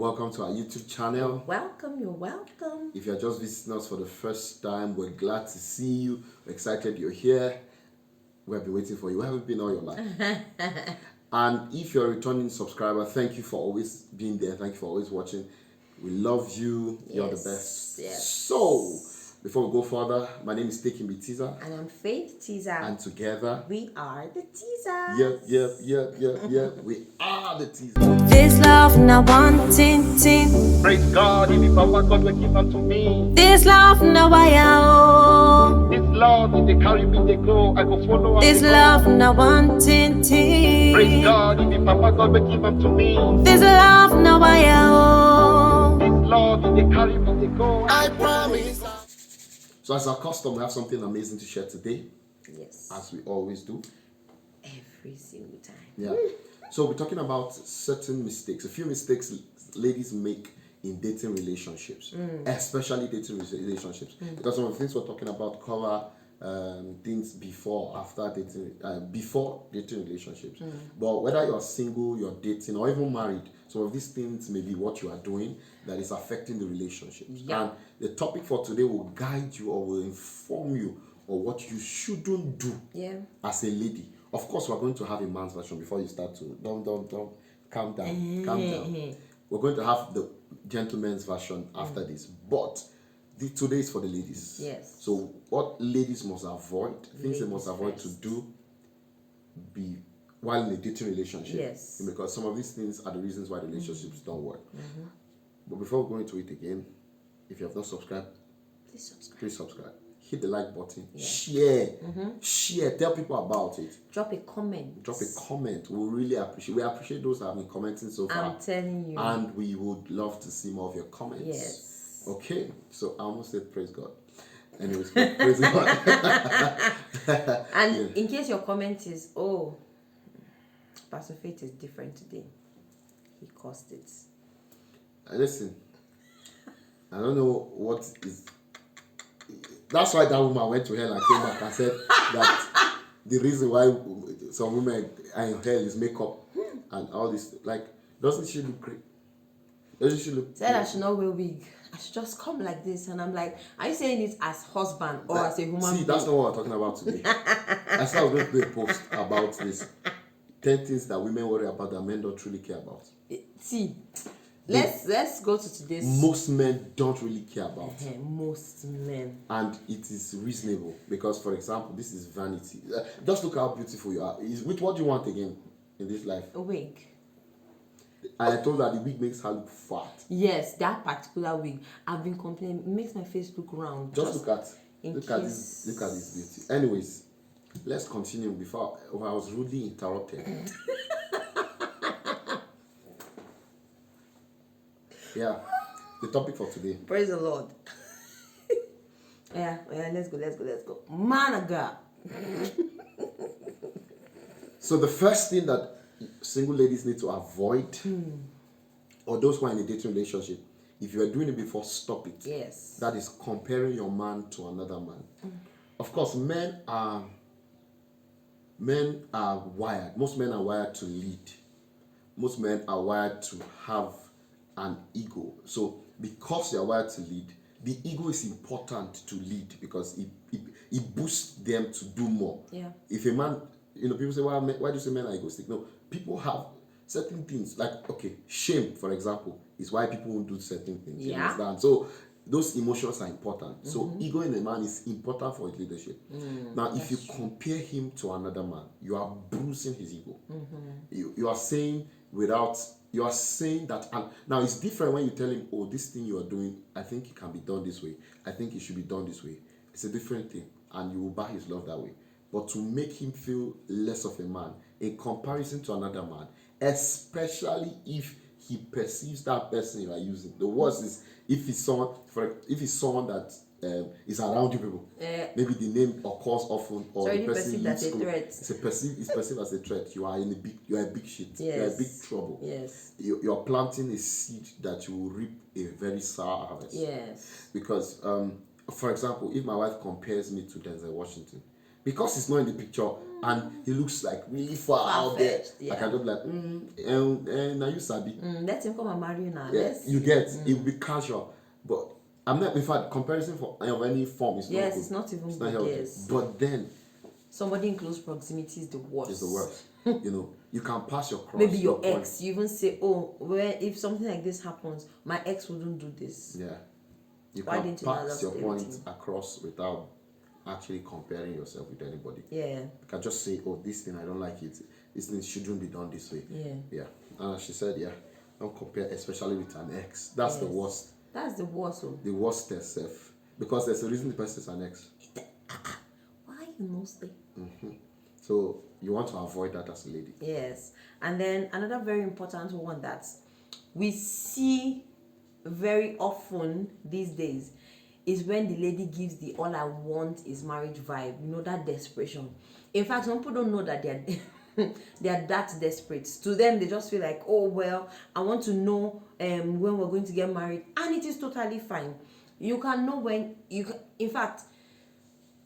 welcome to our YouTube channel. You're welcome. If you're just visiting us for the first time, we're glad to see you. We're excited you're here. We have been waiting for you. Where have you been all your life? And if you're a returning subscriber, thank you for always being there. Thank you for always watching. We love you. You're the best. Yes. So, before we go further, my name is Taking Me Teaser. And I'm Faith Teaser. And together, we are the Teasers. Yep. We are the Teasers. This love now wanting ting. Praise God, if you Papa God will give unto me. This love now I owe. This love, if they carry me, they go. I go follow. This love now wanting ting. Praise God, if you Papa God will give unto me. This love now I owe. This love, if they carry me, they go. I promise. So as our custom, we have something amazing to share today. Yes. As we always do. Every single time. Yeah. So we're talking about certain mistakes, a few mistakes ladies make in dating relationships, especially dating relationships. Because some of the things we're talking about cover things before, after dating, before dating relationships. But whether you're single, you're dating, or even married, some of these things may be what you are doing that is affecting the relationships. Yeah. And the topic for today will guide you or will inform you of what you shouldn't do as a lady. Of course, we're going to have a man's version before you start to don't calm down. We're going to have the gentleman's version after this, but today is for the ladies. Yes. So what ladies must avoid, things they must avoid to do while in a dating relationship. Yes. Because some of these things are the reasons why relationships don't work. But before we go into it again, if you have not subscribed, please subscribe. Hit the like button. Share. Tell people about it. Drop a comment. We really appreciate. We appreciate those that have been commenting so far. I'm telling you. And we would love to see more of your comments. Yes. Okay. So I almost said praise God. Anyways, praise God. And in case your comment is, oh, Pastor Faith is different today, he caused it. Listen, I don't know what is. That's why that woman went to hell and came back and said that the reason why some women are in hell is makeup and all this. Like, doesn't she look great? Doesn't she look? Said I should not wear wig. I should just come like this. And I'm like, are you saying it as husband or as a human being? See, that's not what we're talking about today. I said I was going to do a post about this. 10 things that women worry about that men don't truly care about. See, let's go to today's. Most men don't really care about. Most men. And it is reasonable because, for example, this is vanity. Just look how beautiful you are. What do you want again in this life? A wig. And I told her the wig makes her look fat. Yes, that particular wig. I've been complaining. It makes my face look round. Just look at this beauty. Anyways, let's continue before I was rudely interrupted. Yeah, the topic for today. Praise the Lord. yeah, let's go. Man of God. So the first thing that single ladies need to avoid, or those who are in a dating relationship, if you are doing it before, stop it. Yes. That is comparing your man to another man. Of course, men are wired. Most men are wired to lead. Most men are wired to have an ego. So because they are wired to lead, the ego is important to lead because it boosts them to do more. Yeah. If a man, people say, why do you say men are egoistic? No, people have certain things like, okay, shame, for example, is why people won't do certain things. Yeah. You understand? So those emotions are important. So ego in a man is important for his leadership. Now, if you compare him to another man, you are bruising his ego. You are saying that, and now it's different when you tell him, oh, this thing you are doing, I think it can be done this way. I think it should be done this way. It's a different thing, and you will buy his love that way. But to make him feel less of a man in comparison to another man, especially if he perceives that person you are using. The worst is if it's someone that is around you people. Maybe the name occurs often, or the person as a threat. It's perceived as a threat. You are a big shit. Yes. You are in big trouble. Yes. You are planting a seed that you will reap a very sour harvest. Yes. Because for example, if my wife compares me to Denzel Washington, because he's not in the picture, and he looks like really far out there. Far-fetched, yeah. I can just like, now you sabi. Let him come and marry you now. Yeah, Let's you see. get it will be casual, but I'm not. In fact, comparison for of any form is not Yes, good. it's not even It's good. not healthy. Yes. But then Somebody in close proximity is the worst. it's the worst. You can pass your cross. Maybe your point. ex, you even say, oh, where if something like this happens, my ex wouldn't do this. Yeah. You Why can didn't you not pass just your stay with point him? across without actually comparing yourself with anybody. Yeah. You can just say, oh, this thing, I don't like it. This thing shouldn't be done this way. Yeah. Yeah. She said, yeah, don't compare, especially with an ex. That's the Yes. worst. That's the worst. Oh. The worst self. Because there's a reason the person is an ex. Why you know stay? So you want to avoid that as a lady. Yes. And then another very important one that we see very often these days is when the lady gives the all I want is marriage vibe. You know, that desperation. In fact, some people don't know that they're they are that desperate. To them, they just feel like, oh well, I want to know when we're going to get married, and it is totally fine. You can know when you can, in fact,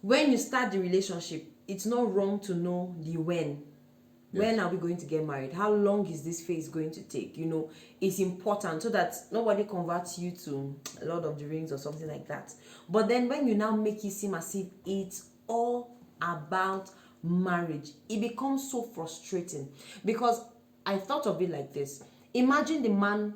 when you start the relationship, it's not wrong to know the when. Yes. When are we going to get married? How long is this phase going to take? You know, it's important so that nobody converts you to Lord of the Rings or something like that. But then when you now make it seem as if it's all about marriage, it becomes so frustrating. Because I thought of it like this. Imagine the man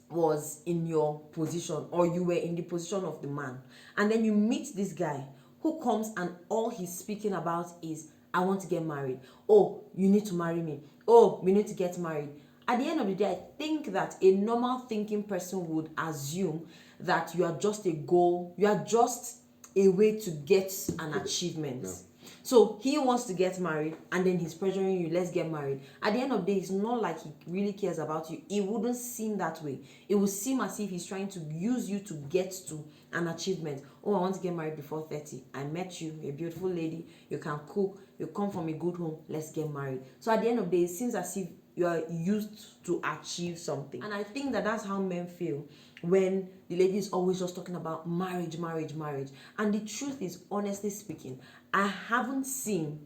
was in your position, or you were in the position of the man, and then you meet this guy who comes and all he's speaking about is, I want to get married. Oh, you need to marry me. Oh, we need to get married. At the end of the day, I think that a normal thinking person would assume that you are just a goal, you are just a way to get an achievement. Yeah. So he wants to get married, and then he's pressuring you, let's get married. At the end of the day, it's not like he really cares about you. It wouldn't seem that way. It would seem as if he's trying to use you to get to an achievement. Oh, I want to get married before 30. I met you, a beautiful lady, you can cook, you come from a good home, let's get married. So at the end of the day, it seems as if you are used to achieve something. And I think that that's how men feel when the lady is always just talking about marriage. And the truth is, honestly speaking, I haven't seen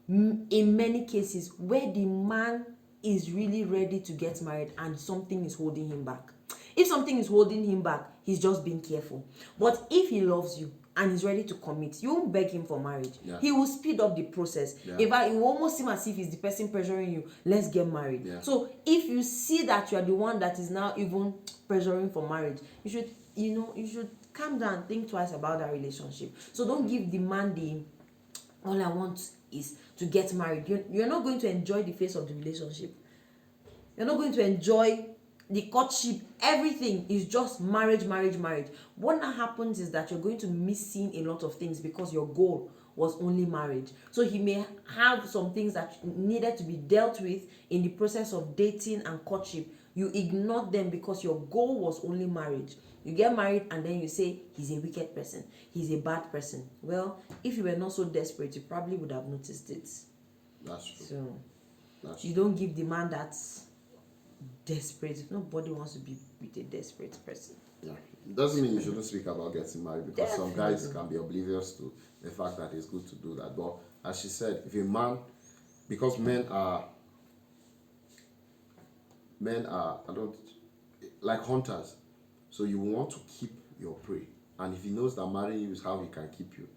in many cases where the man is really ready to get married and something is holding him back. If something is holding him back, he's just being careful. But if he loves you and he's ready to commit, you won't beg him for marriage. Yeah. He will speed up the process. Yeah. In fact, it will almost seem as if he's the person pressuring you, let's get married. Yeah. So if you see that you are the one that is now even pressuring for marriage, you should calm down, think twice about that relationship. So don't give the man the all I want is to get married. You're not going to enjoy the face of the relationship. You're not going to enjoy the courtship. Everything is just marriage. What now happens is that you're going to miss seeing a lot of things because your goal was only marriage. So he may have some things that needed to be dealt with in the process of dating and courtship. You ignored them because your goal was only marriage. You get married and then you say, he's a wicked person, he's a bad person. Well, if you were not so desperate, you probably would have noticed it. That's true. So That's you don't give the man that desperate. Nobody wants to be with a desperate person. Yeah. It doesn't mean you shouldn't speak about getting married, because some guys can be oblivious to the fact that it's good to do that. But as she said, if a man, because men are like hunters, so you want to keep your prey, and if he knows that marrying you is how he can keep you,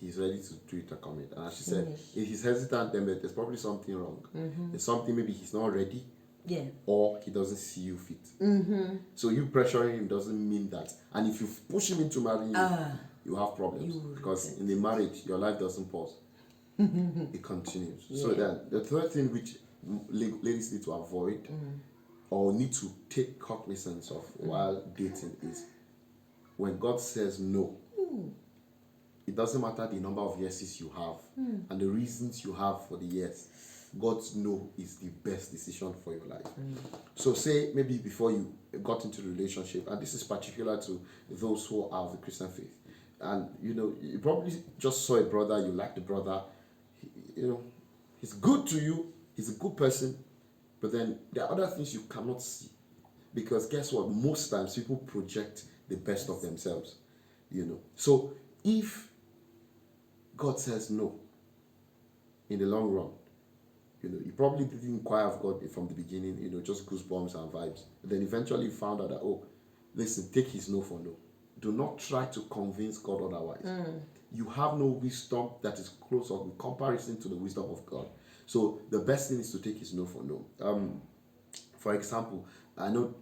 he's ready to do it to commit. And as she said, if he's hesitant, then there's probably something wrong. There's something, maybe he's not ready. Yeah. Or he doesn't see you fit. So you pressuring him doesn't mean that. And if you push him into marrying you, you have problems. Because in the marriage, your life doesn't pause. It continues. So then the third thing which ladies need to avoid or need to take cognizance of while dating is when God says no. It doesn't matter the number of yeses you have and the reasons you have for the yes. God's no is the best decision for your life. So say maybe before you got into the relationship, and this is particular to those who are of the Christian faith, and you probably just saw a brother, you like the brother, he's good to you, he's a good person, but then there are other things you cannot see, because guess what, most times people project the best of themselves. So if God says no, in the long run. You probably didn't inquire of God from the beginning, just goosebumps and vibes. Then eventually you found out that, oh, listen, take his no for no. Do not try to convince God otherwise. You have no wisdom that is close or in comparison to the wisdom of God. So the best thing is to take his no for no. For example, I know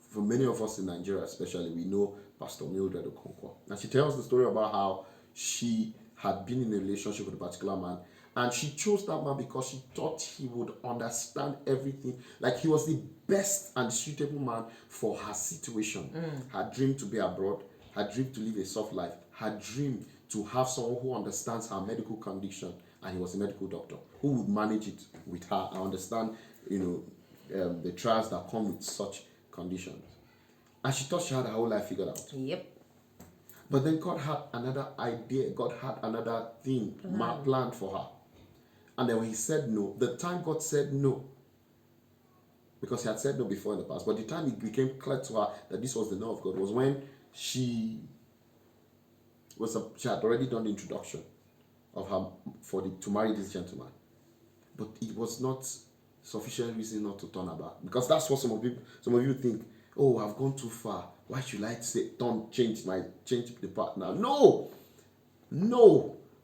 for many of us in Nigeria especially, we know Pastor Mildred Okonkwo. And she tells the story about how she had been in a relationship with a particular man, and she chose that man because she thought he would understand everything. Like he was the best and suitable man for her situation. Her dream to be abroad, her dream to live a soft life, her dream to have someone who understands her medical condition, and he was a medical doctor who would manage it with her and understand, the trials that come with such conditions. And she thought she had her whole life figured out. Yep. But then God had another idea. God had another thing planned for her. And then when he said no, the time God said no, because he had said no before in the past, but the time it became clear to her that this was the no of God was when she had already done the introduction of her to marry this gentleman. But it was not sufficient reason not to turn her back. Because that's what some of you think, oh, I've gone too far. Why should I change the partner? No.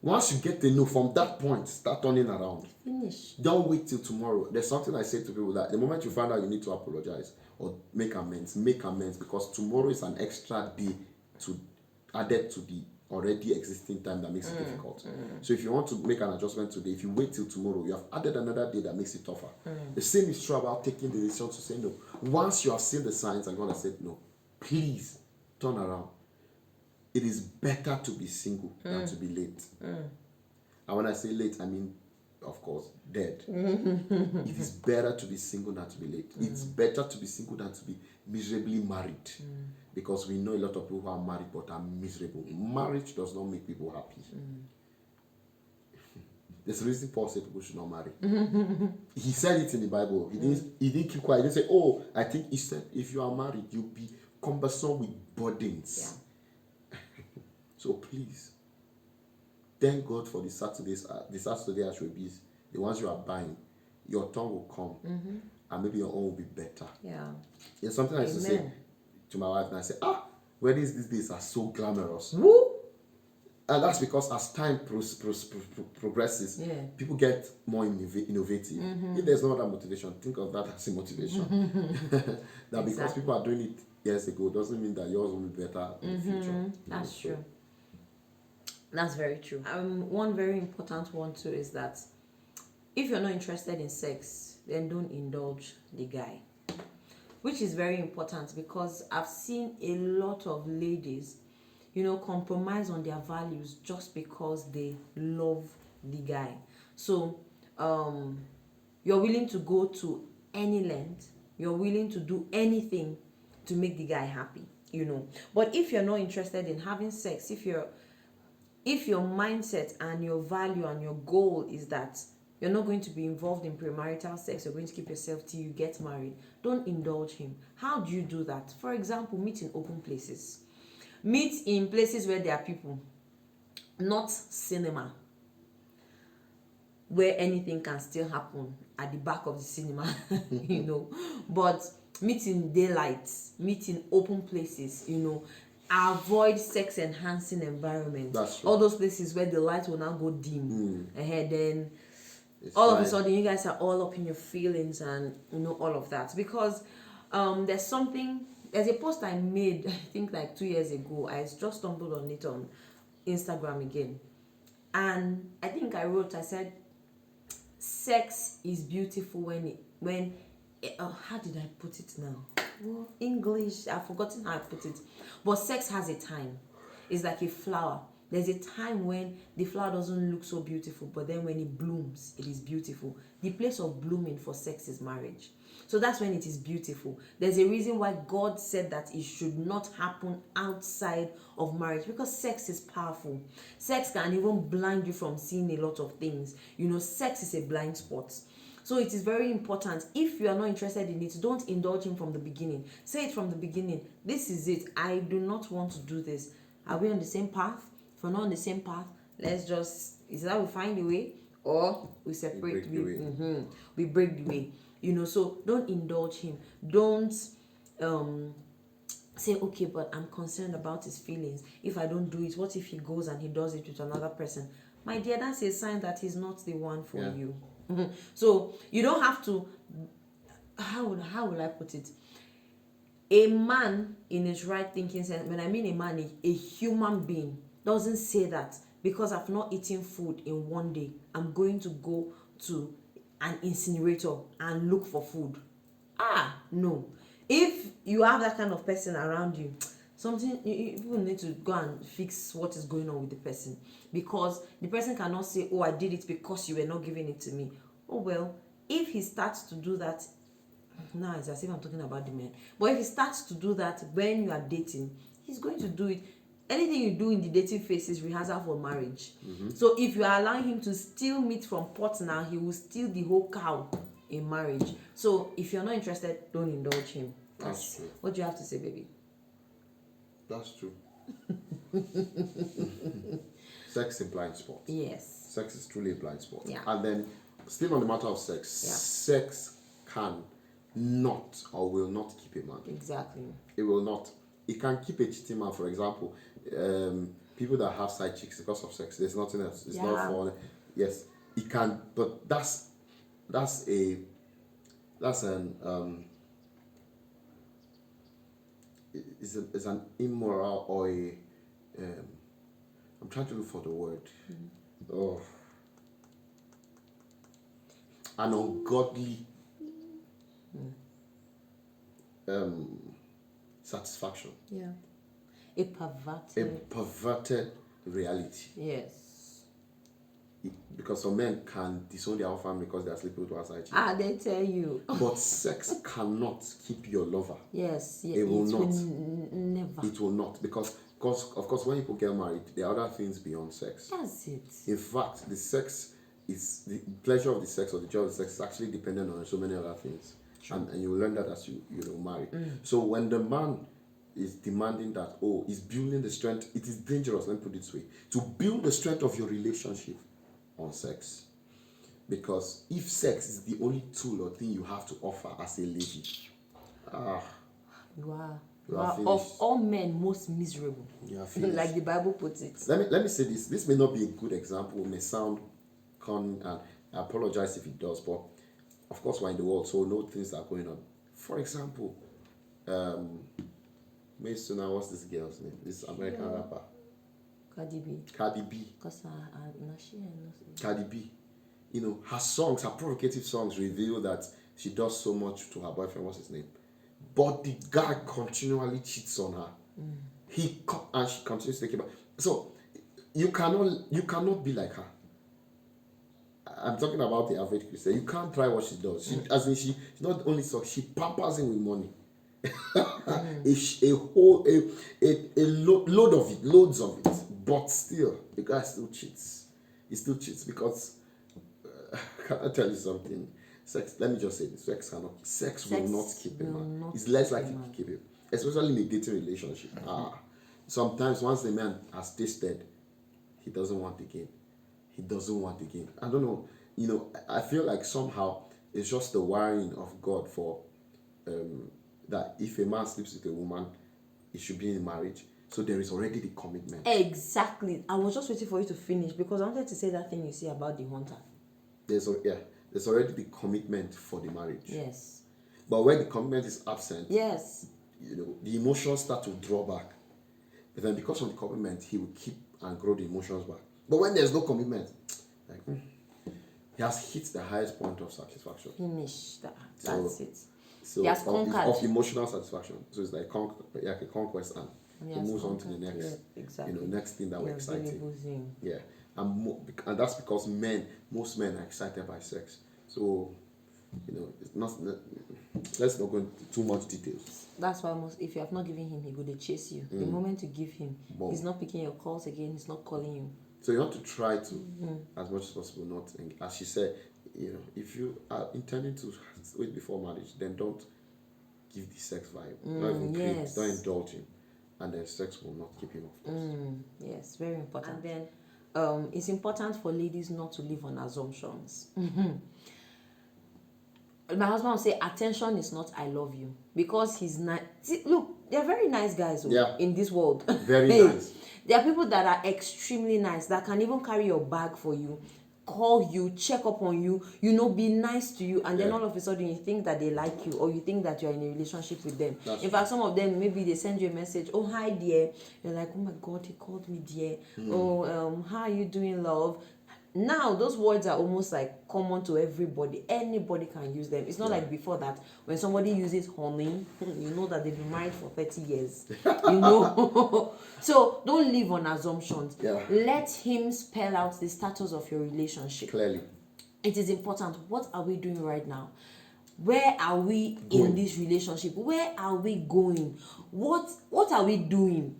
Once you get the no, from that point, start turning around. Finish. Don't wait till tomorrow. There's something I say to people that the moment you find out you need to apologize or make amends, because tomorrow is an extra day added to the already existing time that makes it difficult. So if you want to make an adjustment today, if you wait till tomorrow, you have added another day that makes it tougher. The same is true about taking the decision to say no. Once you have seen the signs and God has said no, please turn around. It is better to be single than to be late. And when I say late, I mean, of course, dead. It is better to be single than to be late. It's better to be single than to be miserably married. Because we know a lot of people who are married but are miserable. Marriage does not make people happy. There's a reason Paul said people should not marry. He said it in the Bible. He didn't keep quiet. He didn't say, oh, I think he said if you are married, you'll be cumbersome with burdens. Yeah. So please, thank God for the Saturday Ashwebis, the ones you are buying. Your tongue will come, and maybe your own will be better. Yeah. There's something I used to say to my wife, and I say, weddings these days are so glamorous. Woo! And that's because as time progresses, people get more innovative. If there's no other motivation, think of that as a motivation. That because people are doing it years ago doesn't mean that yours will be better in the future. That's true. That's very true. One very important one too is that if you're not interested in sex, then don't indulge the guy. Which is very important because I've seen a lot of ladies, compromise on their values just because they love the guy. So you're willing to go to any length, you're willing to do anything to make the guy happy, But if you're not interested in having sex, if your mindset and your value and your goal is that you're not going to be involved in premarital sex, you're going to keep yourself till you get married, don't indulge him. How do you do that? For example, meet in open places. Meet in places where there are people, not cinema, where anything can still happen at the back of the cinema, But meet in daylight, meet in open places, Avoid sex-enhancing environments. That's true. All those places where the light will now go dim. Then all of a sudden you guys are all up in your feelings and all of that. Because there's a post I made, I think like 2 years ago. I just stumbled on it on Instagram again. And I think I said, sex is beautiful when how did I put it now? Well, English, I've forgotten how I put it. But sex has a time. It's like a flower. There's a time when the flower doesn't look so beautiful, but then when it blooms, it is beautiful. The place of blooming for sex is marriage. So that's when it is beautiful. There's a reason why God said that it should not happen outside of marriage, because sex is powerful. Sex can even blind you from seeing a lot of things. Sex is a blind spot. So it is very important. If you are not interested in it, don't indulge him from the beginning. Say it from the beginning. This is it. I do not want to do this. Are we on the same path? If we're not on the same path, is that we find a way? or we separate. break the way. We break the way. So don't indulge him. Don't say, okay, but I'm concerned about his feelings. If I don't do it, what if he goes and he does it with another person? My dear, that's a sign that he's not the one for you. So you don't have to. How will I put it? A man in his right thinking sense, when I mean a man, a human being, doesn't say that because I've not eaten food in one day, I'm going to go to an incinerator and look for food. No. If you have that kind of person around you, people need to go and fix what is going on with the person, because the person cannot say, oh, I did it because you were not giving it to me. Oh well, if he starts to do that, now it's as if I'm talking about the men, but if he starts to do that when you are dating, he's going to do it. Anything you do in the dating phase is rehearsal for marriage. So if you are allowing him to steal meat from pot now, he will steal the whole cow in marriage. So if you're not interested, don't indulge him. That's true. What do you have to say, baby? That's true. Sex is a blind spot. Yes. Sex is truly a blind spot. Yeah. And then, still on the matter of sex, sex can not or will not keep a man. Exactly. It will not. It can keep a cheating man, for example. People that have side chicks because of sex, there's nothing else. It's not for. Yes, it can, but that's an it's an immoral or a I'm trying to look for the word. An ungodly satisfaction. Yeah. A perverted reality. Yes. Because some men can disown their own family because they are sleeping with one side chick. They tell you. But sex cannot keep your lover. Yes. It will not. Never. It will not, because of course when people get married, there are other things beyond sex. That's it. In fact, the sex is the pleasure of the sex or the joy of the sex is actually dependent on so many other things. And you will learn that as you marry. So when the man is demanding that, is building the strength, it is dangerous, let me put it this way, to build the strength of your relationship on sex. Because if sex is the only tool or thing you have to offer as a lady, you are finished. of all men most miserable. You are finished. Like the Bible puts it. Let me say this. This may not be a good example, it may sound con, and I apologize if it does, but of course we're in the world, so we know things are going on. For example, Mason, what's this girl's name? This American rapper. Cardi B. Cardi B. Her songs, her provocative songs reveal that she does so much to her boyfriend, what's his name? But the guy continually cheats on her. And she continues to take it back. So you cannot be like her. I'm talking about the average Christian. You can't try what she does. She not only so she pampers him with money. Loads of it. But still, the guy still cheats. He still cheats because can I tell you something? Sex. Let me just say this: sex will not keep a man. It's less likely to keep him, especially in a dating relationship. Sometimes once the man has tasted, he doesn't want again. I don't know. I feel like somehow it's just the wiring of God for that if a man sleeps with a woman, it should be in marriage. So there is already the commitment. Exactly. I was just waiting for you to finish because I wanted to say that thing you say about the hunter. There's already the commitment for the marriage. Yes. But when the commitment is absent, yes, the emotions start to draw back. But then because of the commitment, he will keep and grow the emotions back. But when there's no commitment, he has hit the highest point of satisfaction. Finish that. That's it. So he has conquered. Of emotional satisfaction. So it's like a conquest, and he moves on to the next. Yeah, exactly. Next thing that will excite him. Yeah, and that's because most men are excited by sex. So, it's not. Let's not go into too much details. That's why if you have not given him, he will chase you. The moment you give him, he's not picking your calls again. He's not calling you. So you have to try to, as much as possible, not. As she said, if you are intending to wait before marriage, then don't give the sex vibe. Don't indulge him, and then sex will not keep him off course. Yes, very important. And then it's important for ladies not to live on assumptions. My husband will say attention is not I love you, because he's not. Look, they're very nice guys in this world. Very nice. There are people that are extremely nice, that can even carry your bag for you, call you, check up on you, be nice to you, and then all of a sudden you think that they like you, or you think that you're in a relationship with them. In fact, some of them, maybe they send you a message, oh hi dear, you're like, oh my god, he called me dear. Oh, how are you doing, love? Now those words are almost like common to everybody. Anybody can use them. It's not like before that when somebody uses honey, you know that they've been married for 30 years. So don't live on assumptions. Let him spell out the status of your relationship Clearly. It is important. What are we doing right now? Where are we in this relationship? Where are we going? What are we doing?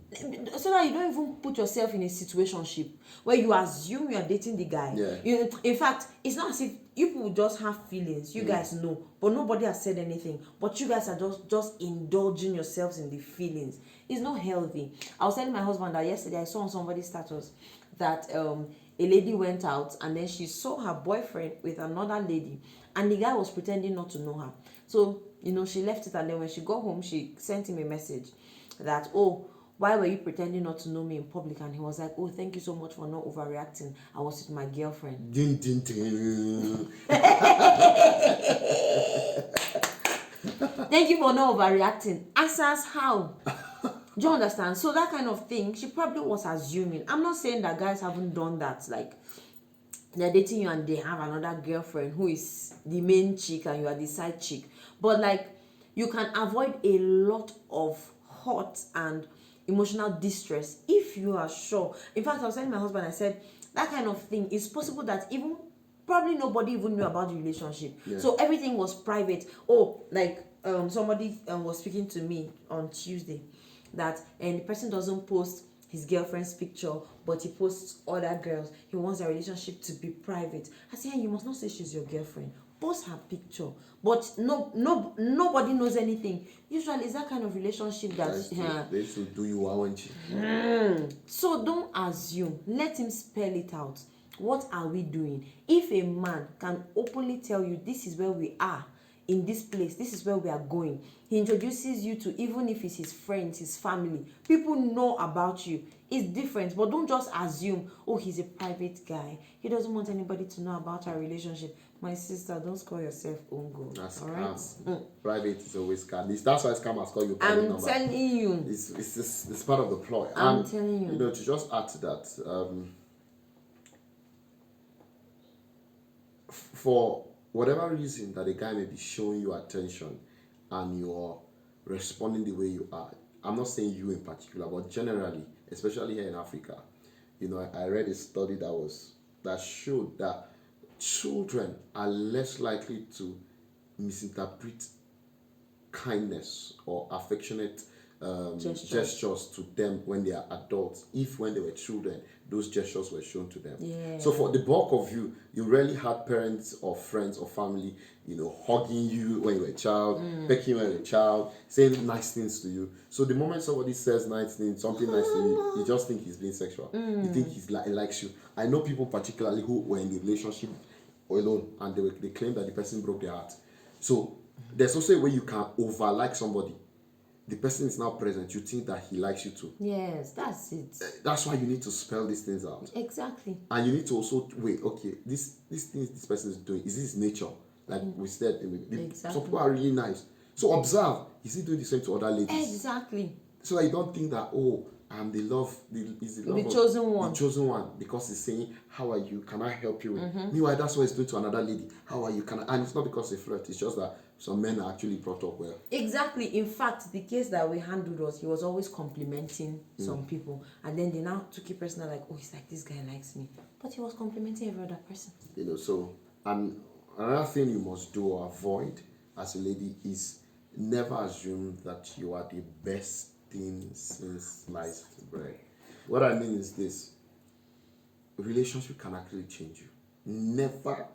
So that you don't even put yourself in a situationship where you assume you are dating the guy. In fact, it's not as if you people just have feelings. You guys know, but nobody has said anything. But you guys are just indulging yourselves in the feelings. It's not healthy. I was telling my husband that yesterday I saw on somebody's status that a lady went out and then she saw her boyfriend with another lady, and the guy was pretending not to know her. So, she left it, and then when she got home, she sent him a message that, oh, why were you pretending not to know me in public? And he was like, oh, thank you so much for not overreacting. I was with my girlfriend. Ding, ding, ding. Thank you for not overreacting. Answers how? Do you understand? So that kind of thing, she probably was assuming. I'm not saying that guys haven't done that. Like, they're dating you and they have another girlfriend who is the main chick and you are the side chick. But like, you can avoid a lot of hurt and emotional distress if you are sure. In fact, I was telling my husband, I said, that kind of thing is possible that even probably nobody even knew about the relationship. So everything was private. Oh, like somebody was speaking to me on Tuesday that the person doesn't post his girlfriend's picture, but he posts other girls. He wants their relationship to be private. I said, you must not say she's your girlfriend. Post her picture, but nobody knows anything. Usually, it's that kind of relationship that they should do you, aren't you? So don't assume. Let him spell it out. What are we doing? If a man can openly tell you, this is where we are in this place, this is where we are going, he introduces you to, even if it's his friends, his family, people know about you, it's different. But don't just assume, oh, he's a private guy, he doesn't want anybody to know about our relationship. My sister, don't score yourself own goal. That's all right. Private is always scam. That's why scammers call you private number. I'm telling you, it's part of the ploy. I'm telling you. To just add to that, for whatever reason that a guy may be showing you attention and you're responding the way you are, I'm not saying you in particular, but generally, especially here in Africa, I read a study that showed that children are less likely to misinterpret kindness or affectionate gestures to them when they are adults, if when they were children those gestures were shown to them. So for the bulk of you rarely had parents or friends or family hugging you when you were a child, pecking you when you were a child, saying nice things to you. So the moment somebody says nice things, something nice to you, you just think he's being sexual. You think he likes you. I know people particularly who were in the relationship alone and they claim that the person broke their heart. So there's also a way you can over like somebody. The person is now present, you think that he likes you too. Yes, that's it. That's why you need to spell these things out. Exactly. And you need to also wait, okay, these things this person is doing, is this his nature? Like we said, exactly. Some people are really nice. So observe, is he doing the same to other ladies? Exactly. So that you don't think that, oh, I'm the chosen one. The chosen one, because he's saying, how are you? Can I help you? Meanwhile, that's what he's doing to another lady. How are you? And it's not because they flirt, it's just that some men are actually brought up well. Exactly. In fact, the case that we handled was he was always complimenting some people, and then they now took it personal, like, oh, he's like, this guy likes me, but he was complimenting every other person. So, and another thing you must do or avoid as a lady is never assume that you are the best thing since sliced bread. What I mean is this: relationship can actually change you. Never.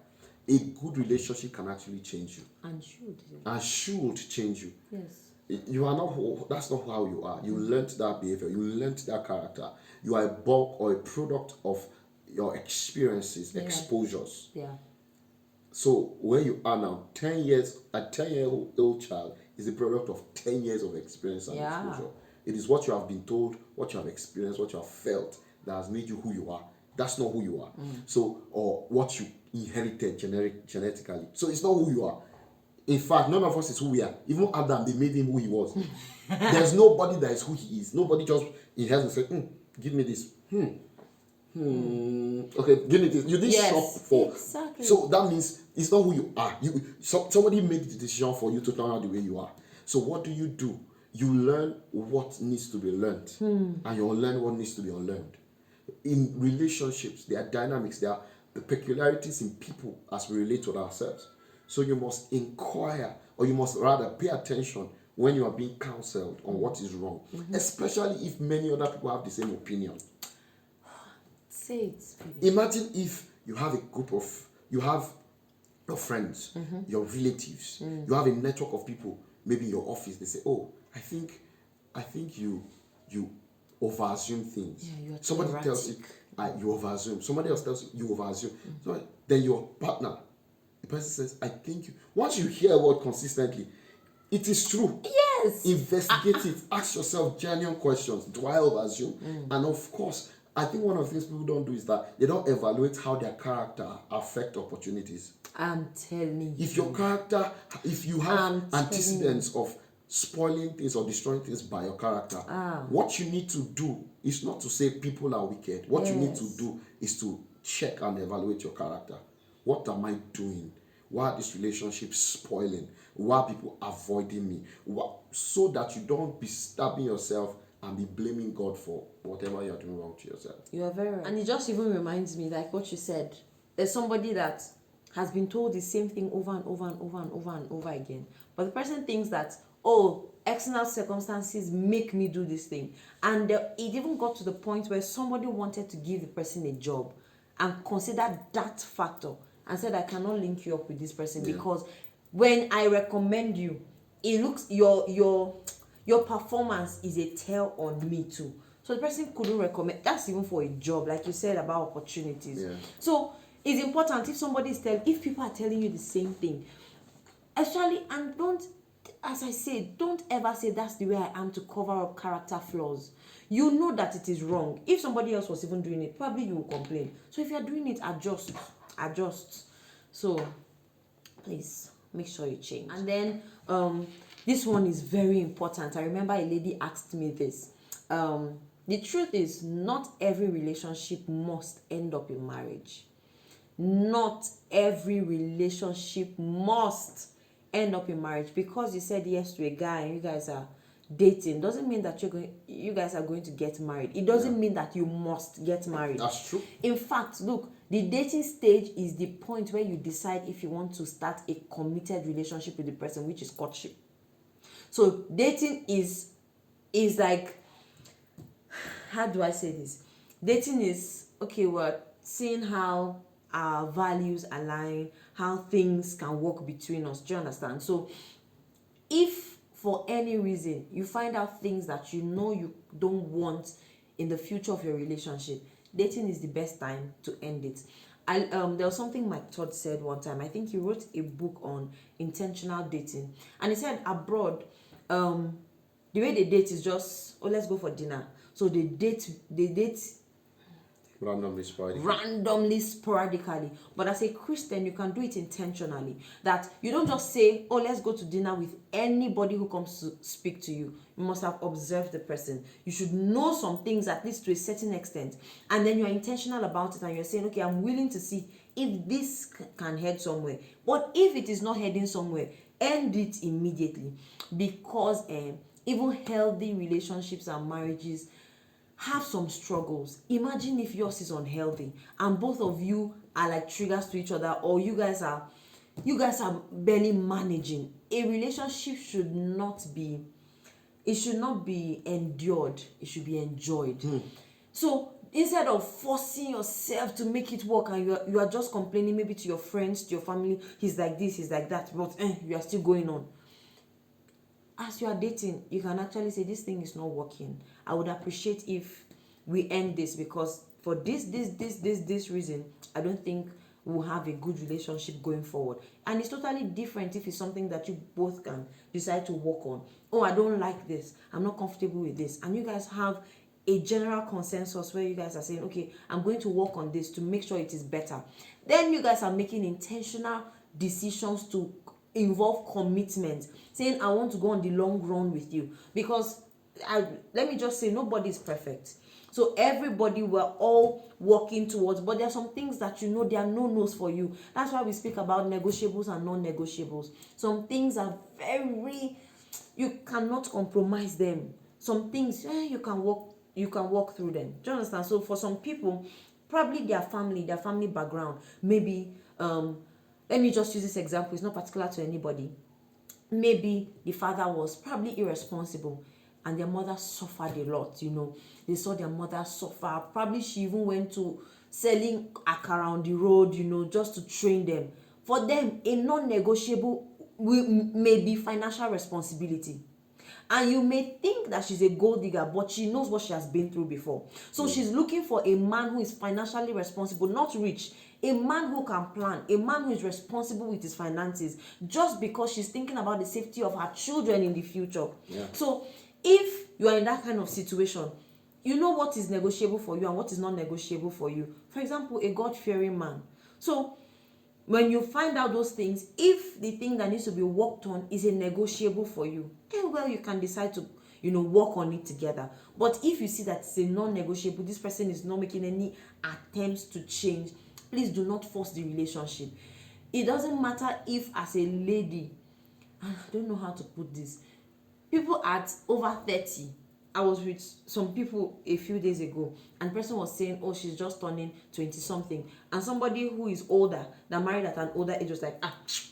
A good relationship can actually change you. And should. And should change you. Yes. You are not, that's not how you are. You learnt that behavior. You learnt that character. You are a bulk or a product of your experiences, exposures. Yeah. So where you are now, 10 years, a 10-year-old child is a product of 10 years of experience and exposure. It is what you have been told, what you have experienced, what you have felt that has made you who you are. That's not who you are. So, or what you inherited genetically. So it's not who you are. In fact, none of us is who we are. Even Adam, they made him who he was. There's nobody that is who he is. Nobody just inherits and said, give me this. Okay, give me this. You didn't shop for. Exactly. So that means it's not who you are. Somebody made the decision for you to turn out the way you are. So what do? You learn what needs to be learned, and you learn what needs to be unlearned. In relationships, there are dynamics, there are the peculiarities in people as we relate to ourselves. So you must inquire, or you must rather pay attention when you are being counseled on what is wrong, especially if many other people have the same opinion. Say it. Imagine if you have a group of, you have your friends, your relatives, you have a network of people, maybe in your office, they say, oh, I think you over-assume things. Yeah, somebody tells you, you over-assume. Somebody else tells you, you over-assume. So then your partner, the person says, I think you. Once you hear a word consistently, it is true. Yes. Investigate it. Ask yourself genuine questions. Do I over-assume? And of course, I think one of the things people don't do is that they don't evaluate how their character affect opportunities. I'm telling you. If your character, if you have antecedents of spoiling things or destroying things by your character, what you need to do is not to say people are wicked. What you need to do is to check and evaluate your character. What am I doing? Why are these relationships spoiling? Why are people avoiding me? So that you don't be stabbing yourself and be blaming God for whatever you're doing wrong to yourself. You are very right. And it just even reminds me, like what you said, there's somebody that has been told the same thing over and over and over and over and over again. But the person thinks that, oh, external circumstances make me do this thing. And it even got to the point where somebody wanted to give the person a job and considered that factor and said, I cannot link you up with this person because when I recommend you, it looks, your performance is a tell on me too. So the person couldn't recommend. That's even for a job, like you said about opportunities. So it's important if people are telling you the same thing, actually, and don't, as I say, don't ever say that's the way I am to cover up character flaws. You know that it is wrong. If somebody else was even doing it, probably you will complain. So if you're doing it, adjust. So please make sure you change. And then this one is very important. I remember a lady asked me this. The truth is, not every relationship must end up in marriage. Not every relationship must end up in marriage. Because you said yes to a guy and you guys are dating doesn't mean that you guys are going to get married. It doesn't mean that you must get married. That's true. In fact, look, the dating stage is the point where you decide if you want to start a committed relationship with the person, which is courtship. So dating is like, how do I say this? Dating is, okay, we're seeing how our values align, how things can work between us. Do you understand? So if for any reason you find out things that you know you don't want in the future of your relationship, dating is the best time to end it. There was something Mike Todd said one time. I think he wrote a book on intentional dating, and he said abroad, the way they date is just, oh, let's go for dinner. So they date randomly, sporadically. But as a Christian, you can do it intentionally. That you don't just say, oh, let's go to dinner with anybody who comes to speak to you. You must have observed the person. You should know some things, at least to a certain extent. And then you're intentional about it and you're saying, okay, I'm willing to see if this can head somewhere. But if it is not heading somewhere, end it immediately. Because even healthy relationships and marriages have some struggles. Imagine if yours is unhealthy and both of you are like triggers to each other, or you guys are barely managing. A relationship should not be endured, it should be enjoyed. So instead of forcing yourself to make it work and you are just complaining maybe to your friends, to your family, he's like this, he's like that, but you are still going on. As you are dating, you can actually say, this thing is not working. I would appreciate if we end this because for this reason, I don't think we'll have a good relationship going forward. And it's totally different if it's something that you both can decide to work on. Oh, I don't like this, I'm not comfortable with this, and you guys have a general consensus where you guys are saying, okay, I'm going to work on this to make sure it is better. Then you guys are making intentional decisions to involve commitment, saying, I want to go on the long run with you. Because let me just say, nobody is perfect. So everybody, we're all working towards, but there are some things that you know there are no-nos for you. That's why we speak about negotiables and non-negotiables. Some things are very, you cannot compromise them. Some things you can walk through them. Do you understand? So for some people, probably their family background, maybe let me just use this example, it's not particular to anybody. Maybe the father was probably irresponsible and their mother suffered a lot. They saw their mother suffer. Probably she even went to selling akara on the road, just to train them. For them, a non-negotiable may be financial responsibility. And you may think that she's a gold digger, but she knows what she has been through before. So she's looking for a man who is financially responsible, not rich, a man who can plan, a man who is responsible with his finances, just because she's thinking about the safety of her children in the future. So if you are in that kind of situation, you know what is negotiable for you and what is not negotiable for you. For example, a God-fearing man. So when you find out those things, if the thing that needs to be worked on is a negotiable for you, then well, you can decide to work on it together. But if you see that it's a non-negotiable, this person is not making any attempts to change, please do not force the relationship. It doesn't matter if, as a lady, I don't know how to put this, people at over 30, I was with some people a few days ago, and the person was saying, oh, she's just turning 20 something, and somebody who is older, that married at an older age, was like,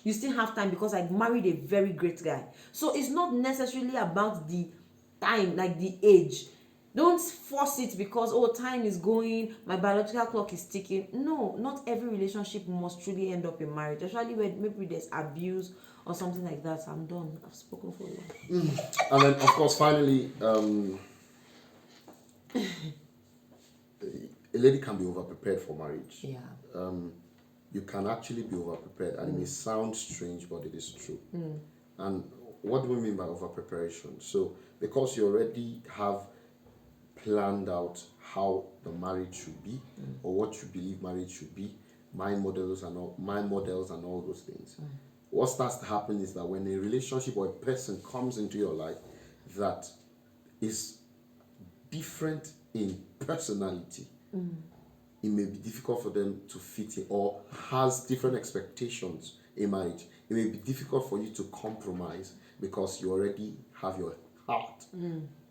you still have time because I married a very great guy. So it's not necessarily about the time, like the age. Don't force it because, oh, time is going, my biological clock is ticking. No, not every relationship must truly end up in marriage, especially when maybe there's abuse or something like that. I'm done. I've spoken for a while. And then, of course, finally, a lady can be over-prepared for marriage. Yeah. You can actually be over-prepared, and it may sound strange, but it is true. And what do we mean by over-preparation? So, because you already have planned out how the marriage should be, or what you believe marriage should be, my models and all those things. What starts to happen is that when a relationship or a person comes into your life that is different in personality, it may be difficult for them to fit in, or has different expectations in marriage. It may be difficult for you to compromise because you already have your heart,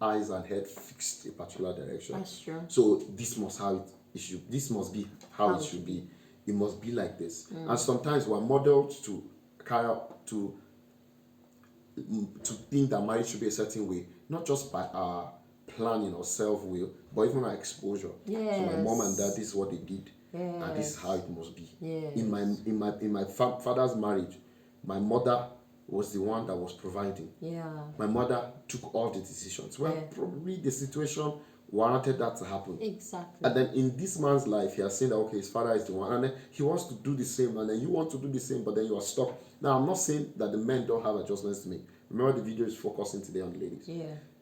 eyes and head fixed a particular direction. That's true. So this must be how it should be. It must be like this. And sometimes we're modeled to carry out, to think that marriage should be a certain way, not just by our planning or self-will, but even our exposure. Yes. So my mom and dad, this is what they did, and this is how it must be. In my father's marriage, my mother was the one that was providing. My mother took all the decisions. Well, probably the situation warranted that to happen. Exactly. And then in this man's life, he has seen that, okay, his father is the one, and then he wants to do the same, and then you want to do the same, but then you are stuck. Now, I'm not saying that the men don't have adjustments to make. Remember, the video is focusing today on the ladies.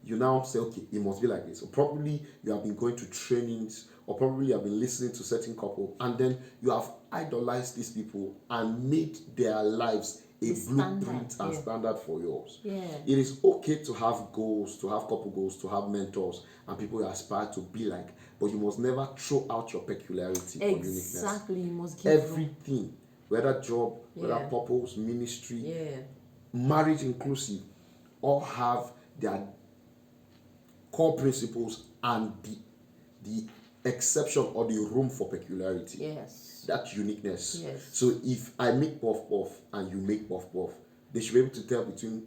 You now say, okay, it must be like this. So probably you have been going to trainings, or probably you have been listening to certain couple, and then you have idolized these people and made their lives a blueprint and standard for yours. It is okay to have goals, to have couple goals, to have mentors and people you aspire to be like, but you must never throw out your peculiarity or uniqueness. Exactly, you must give everything, whether job, whether purpose, ministry, marriage inclusive, all have their core principles and the exception or the room for peculiarity. That uniqueness. So if I make puff puff and you make puff puff, they should be able to tell between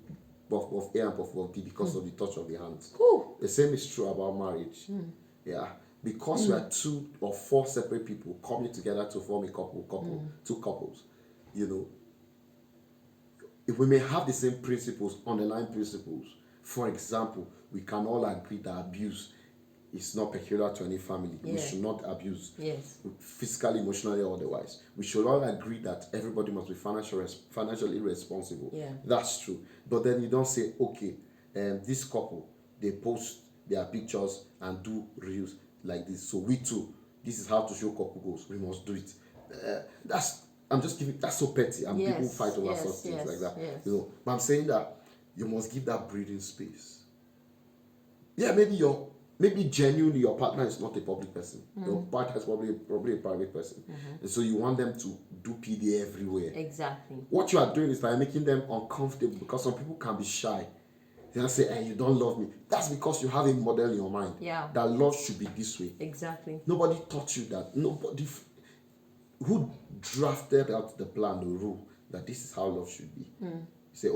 puff puff A and puff puff B because of the touch of the hands. The same is true about marriage. Because we are 2 or 4 separate people coming together to form a couple, 2 couples, if we may have the same principles, underlying principles. For example, we can all agree that abuse It's not peculiar to any family. We Yeah. should not abuse. Yes. Physically, emotionally, or otherwise. We should all agree that everybody must be financially responsible. Yeah. That's true. But then you don't say, okay, this couple, they post their pictures and do reels like this. So we too, this is how to show couple goals. We must do it. That's so petty. And Yes, people fight over yes, such things yes, like that. yes. You know, but I'm saying that you must give that breathing space. Yeah, maybe genuinely your partner is not a public person. Your partner is probably a private person. And so you want them to do PD everywhere. Exactly. What you are doing is by making them uncomfortable, because some people can be shy. They just say, you don't love me. That's because you have a model in your mind. Yeah. That love should be this way. Exactly. Nobody taught you that. Nobody who drafted out the plan, the rule, that this is how love should be. You say,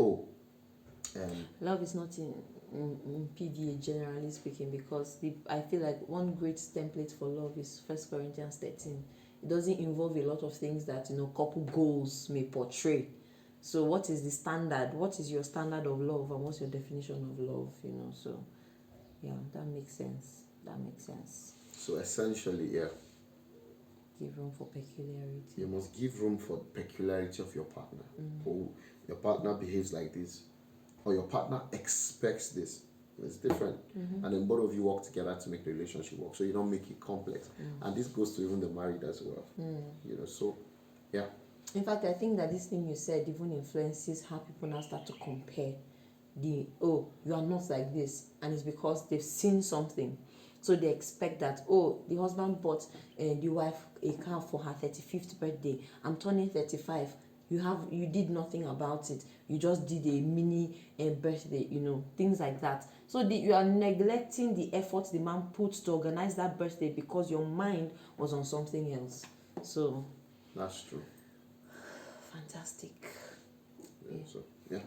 Love is not in PDA, generally speaking, because I feel like one great template for love is 1 Corinthians 13. It doesn't involve a lot of things that couple goals may portray. So what is the standard? What is your standard of love, and what's your definition of love? So yeah, that makes sense. so essentially, yeah, Give room for peculiarity. you must give room for the peculiarity of your partner. Oh, your partner behaves like this, or your partner expects this. It's different. And then both of you work together to make the relationship work, so you don't make it complex. And this goes to even the married as well. So yeah. In fact, I think that this thing you said even influences how people now start to compare you are not like this, and it's because they've seen something. So they expect that, the husband bought the wife a car for her 35th birthday. I'm turning 35. You did nothing about it. You just did a mini birthday, things like that. So you are neglecting the effort the man puts to organize that birthday because your mind was on something else. So That's true. fantastic. Yeah.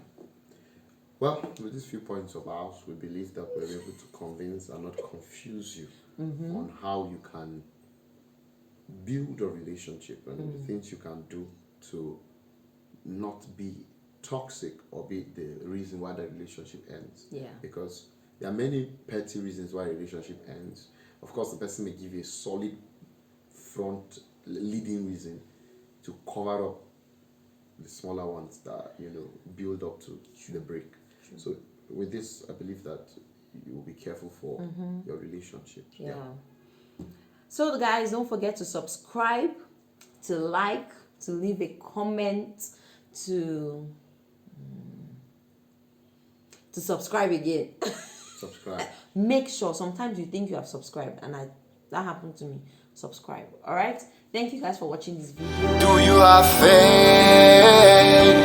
Well, with these few points of ours, we believe that we're able to convince and not confuse you on how you can build a relationship and the things you can do to not be toxic or be the reason why the relationship ends. Yeah. Because there are many petty reasons why a relationship ends. Of course, the person may give you a solid front leading reason to cover up the smaller ones that build up to the break. So with this, I believe that you will be careful for your relationship. Yeah. So guys, don't forget to subscribe, to like, to leave a comment, to subscribe again. Subscribe. Make sure, sometimes you think you have subscribed, and that happened to me. Subscribe. All right. Thank you guys for watching this video. Do you have faith?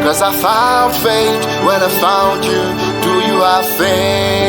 'Cause I found faith when I found you. Do you have faith?